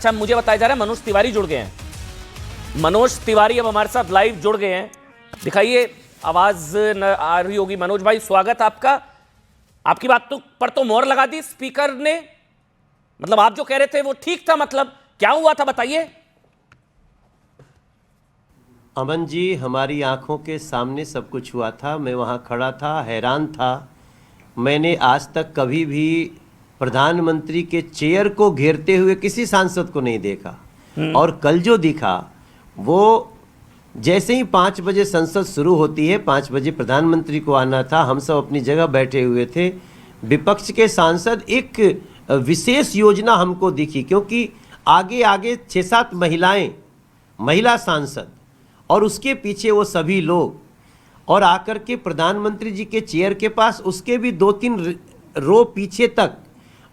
अच्छा, मुझे बताया जा रहा है मनोज तिवारी जुड़ गए हैं। मनोज तिवारी अब हमारे साथ लाइव जुड़ गए हैं। दिखाइए, आवाज न आ रही होगी। मनोज भाई, स्वागत आपका। आपकी बात पर तो मोहर लगा दी स्पीकर ने। मतलब आप जो कह रहे थे वो ठीक था, मतलब क्या हुआ था बताइए। अमन जी, हमारी आंखों के सामने सब कुछ हुआ था। मैं वहां खड़ा था, हैरान था। मैंने आज तक कभी भी प्रधानमंत्री के चेयर को घेरते हुए किसी सांसद को नहीं देखा। और कल जो दिखा वो, जैसे ही 5 बजे संसद शुरू होती है, 5 बजे प्रधानमंत्री को आना था, हम सब अपनी जगह बैठे हुए थे। विपक्ष के सांसद, एक विशेष योजना हमको दिखी, क्योंकि आगे आगे 6-7 महिला सांसद और उसके पीछे वो सभी लोग, और आकर के प्रधानमंत्री जी के चेयर के पास, उसके भी 2-3 रो पीछे तक,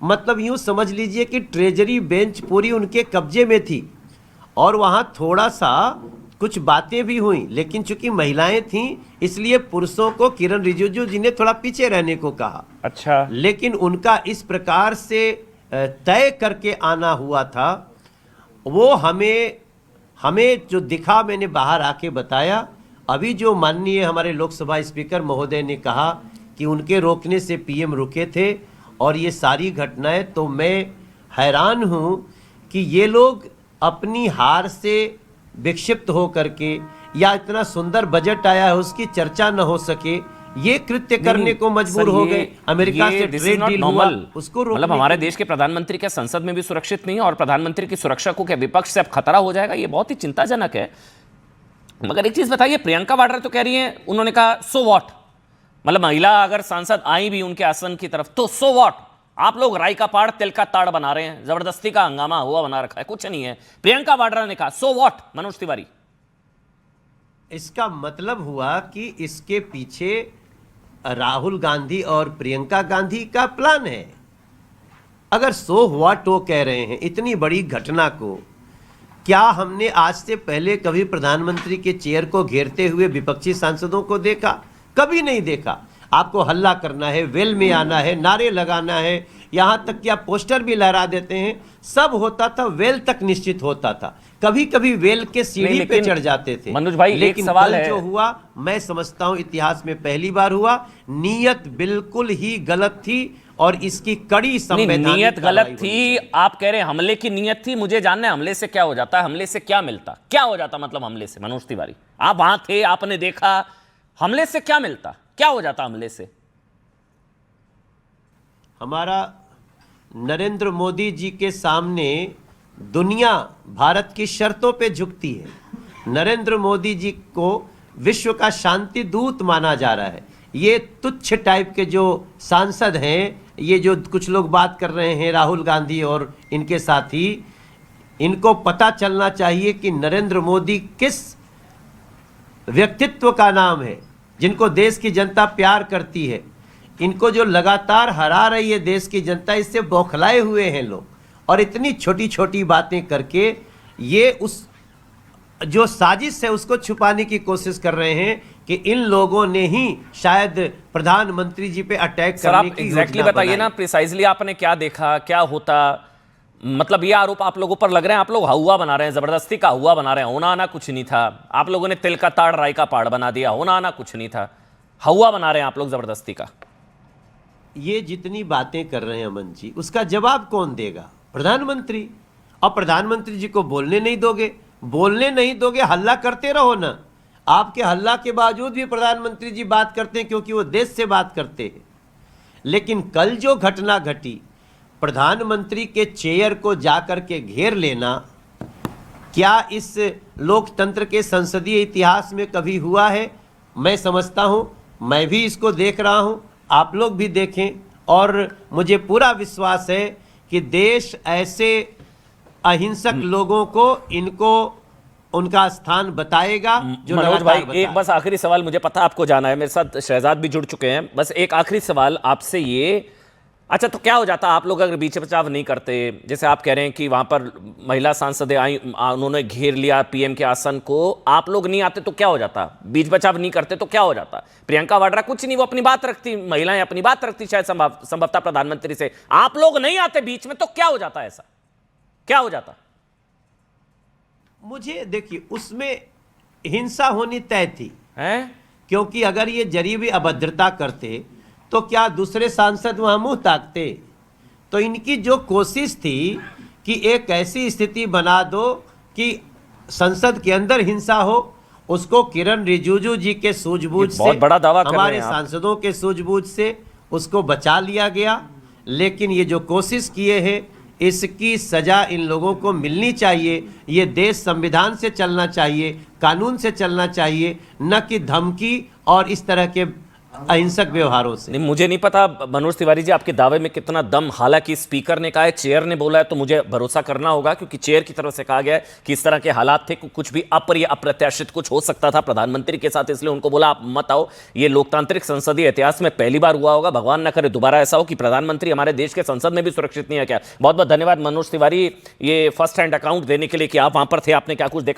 मतलब यूँ समझ लीजिए कि ट्रेजरी बेंच पूरी उनके कब्जे में थी। और वहाँ थोड़ा सा कुछ बातें भी हुई, लेकिन चूंकि महिलाएं थीं इसलिए पुरुषों को किरण रिजिजू जी ने थोड़ा पीछे रहने को कहा। अच्छा, लेकिन उनका इस प्रकार से तय करके आना हुआ था, वो हमें जो दिखा, मैंने बाहर आके बताया। अभी जो माननीय हमारे लोकसभा स्पीकर महोदय ने कहा कि उनके रोकने से पीएम रुके थे और ये सारी घटनाएं, तो मैं हैरान हूं कि ये लोग अपनी हार से विक्षिप्त हो करके, या इतना सुंदर बजट आया है उसकी चर्चा न हो सके, ये कृत्य करने को मजबूर हो गए। अमेरिका से ट्रेड डील हुआ, उसको रोकने, मतलब हमारे देश के प्रधानमंत्री क्या संसद में भी सुरक्षित नहीं है, और प्रधानमंत्री की सुरक्षा को क्या विपक्ष से अब खतरा हो जाएगा? ये बहुत ही चिंताजनक है। मगर एक चीज बताइए, प्रियंका वाड्रा तो कह रही है, उन्होंने कहा सो व्हाट, मतलब महिला अगर सांसद आई भी उनके आसन की तरफ तो सो व्हाट, आप लोग राई का पाड़ तिल का ताड़ बना रहे हैं, जबरदस्ती का हंगामा हुआ बना रखा है, कुछ नहीं है। प्रियंका वाड्रा ने कहा सो व्हाट। मनोज तिवारी, इसका मतलब हुआ कि इसके पीछे राहुल गांधी और प्रियंका गांधी का प्लान है। अगर सो व्हाट वो कह रहे हैं इतनी बड़ी घटना को, क्या हमने आज से पहले कभी प्रधानमंत्री के चेयर को घेरते हुए विपक्षी सांसदों को देखा? कभी नहीं देखा। आपको हल्ला करना है, वेल में आना है, नारे लगाना है, यहां तक कि आप पोस्टर भी लहरा देते हैं, सब होता था। वेल तक निश्चित होता था, कभी कभी वेल के सीढ़ी पे चढ़ जाते थे। मनोज भाई, लेकिन एक सवाल कल है, जो हुआ, मैं समझता हूं इतिहास में पहली बार हुआ। नीयत बिल्कुल ही गलत थी और इसकी कड़ी संवैधानिक नीयत गलत थी। आप कह रहे हैं हमले की नीयत थी। मुझे जानना है हमले से क्या हो जाता है, हमले से क्या मिलता, क्या हो जाता मतलब हमले से? मनोज तिवारी, आप वहां थे, आपने देखा, हमले से क्या मिलता, क्या हो जाता हमले से? हमारा नरेंद्र मोदी जी के सामने दुनिया भारत की शर्तों पे झुकती है। नरेंद्र मोदी जी को विश्व का शांति दूत माना जा रहा है। ये तुच्छ टाइप के जो सांसद हैं, ये जो कुछ लोग बात कर रहे हैं, राहुल गांधी और इनके साथी, इनको पता चलना चाहिए कि नरेंद्र मोदी किस व्यक्तित्व का नाम है, जिनको देश की जनता प्यार करती है। इनको जो लगातार हरा रही है देश की जनता, इससे बौखलाए हुए हैं लोग, और इतनी छोटी छोटी बातें करके ये उस जो साजिश है उसको छुपाने की कोशिश कर रहे हैं कि इन लोगों ने ही शायद प्रधानमंत्री जी पे अटैक करने की एग्जैक्टली बताइए ना, प्रिसाइजली आपने क्या देखा, क्या होता? मतलब ये आरोप आप लोगों पर लग रहे हैं, आप लोग हुआ बना रहे हैं, जबरदस्ती का हुआ बना रहे हैं। होना आना कुछ नहीं था, आप लोगों ने तिल का ताड़ राई का पाड़ बना दिया। होना आना कुछ नहीं था, हुआ बना रहे हैं आप लोग जबरदस्ती का। ये जितनी बातें कर रहे हैं अमन जी, उसका जवाब कौन देगा? प्रधानमंत्री। और प्रधानमंत्री जी को बोलने नहीं दोगे, बोलने नहीं दोगे, हल्ला करते रहो ना। आपके हल्ला के बावजूद भी प्रधानमंत्री जी बात करते हैं, क्योंकि वो देश से बात करते हैं। लेकिन कल जो घटना घटी, प्रधानमंत्री के चेयर को जाकर के घेर लेना, क्या इस लोकतंत्र के संसदीय इतिहास में कभी हुआ है? मैं समझता हूं, मैं भी इसको देख रहा हूं, आप लोग भी देखें, और मुझे पूरा विश्वास है कि देश ऐसे अहिंसक लोगों को, इनको उनका स्थान बताएगा। जो मनोज भाई, एक बस आखिरी सवाल, मुझे पता आपको जाना है, मेरे साथ शहजाद भी जुड़ चुके हैं, बस एक आखिरी सवाल आपसे ये, अच्छा तो क्या हो जाता आप लोग अगर बीच बचाव नहीं करते? जैसे आप कह रहे हैं कि वहां पर महिला सांसदें आई, उन्होंने घेर लिया पीएम के आसन को, आप लोग नहीं आते तो क्या हो जाता? बीच बचाव नहीं करते तो क्या हो जाता? प्रियंका वाड्रा कुछ नहीं, वो अपनी बात रखती, महिलाएं अपनी बात रखती शायद संभवतः प्रधानमंत्री से। आप लोग नहीं आते बीच में तो क्या हो जाता? ऐसा क्या हो जाता? मुझे देखिए उसमें हिंसा होनी तय थी, हैं? क्योंकि अगर ये जरी भी अभद्रता करते तो क्या दूसरे सांसद वहां मुंह ताकते। तो इनकी जो कोशिश थी कि एक ऐसी स्थिति बना दो कि संसद के अंदर हिंसा हो, उसको किरण रिजिजू जी के सूझबूझ से, बहुत बड़ा दावा कर रहे हमारे हैं आप। सांसदों के सूझबूझ से उसको बचा लिया गया। लेकिन ये जो कोशिश किए हैं, इसकी सजा इन लोगों को मिलनी चाहिए। ये देश संविधान से चलना चाहिए, कानून से चलना चाहिए, न कि धमकी और इस तरह के अहिंसक व्यवहारों से। नहीं, मुझे नहीं पता मनोज तिवारी जी आपके दावे में कितना दम, हालांकि स्पीकर ने कहा है, चेयर ने बोला है, तो मुझे भरोसा करना होगा क्योंकि चेयर की तरफ से कहा गया है कि इस तरह के हालात थे, कुछ भी अप्रिय अप्रत्याशित कुछ हो सकता था प्रधानमंत्री के साथ, इसलिए उनको बोला आप मत आओ। ये लोकतांत्रिक संसदीय इतिहास में पहली बार हुआ होगा, भगवान ना करे दोबारा ऐसा हो कि प्रधानमंत्री हमारे देश के संसद में भी सुरक्षित नहीं है क्या। बहुत बहुत धन्यवाद मनोज तिवारी ये फर्स्ट हैंड अकाउंट देने के लिए कि आप वहां पर थे, आपने क्या कुछ देखा।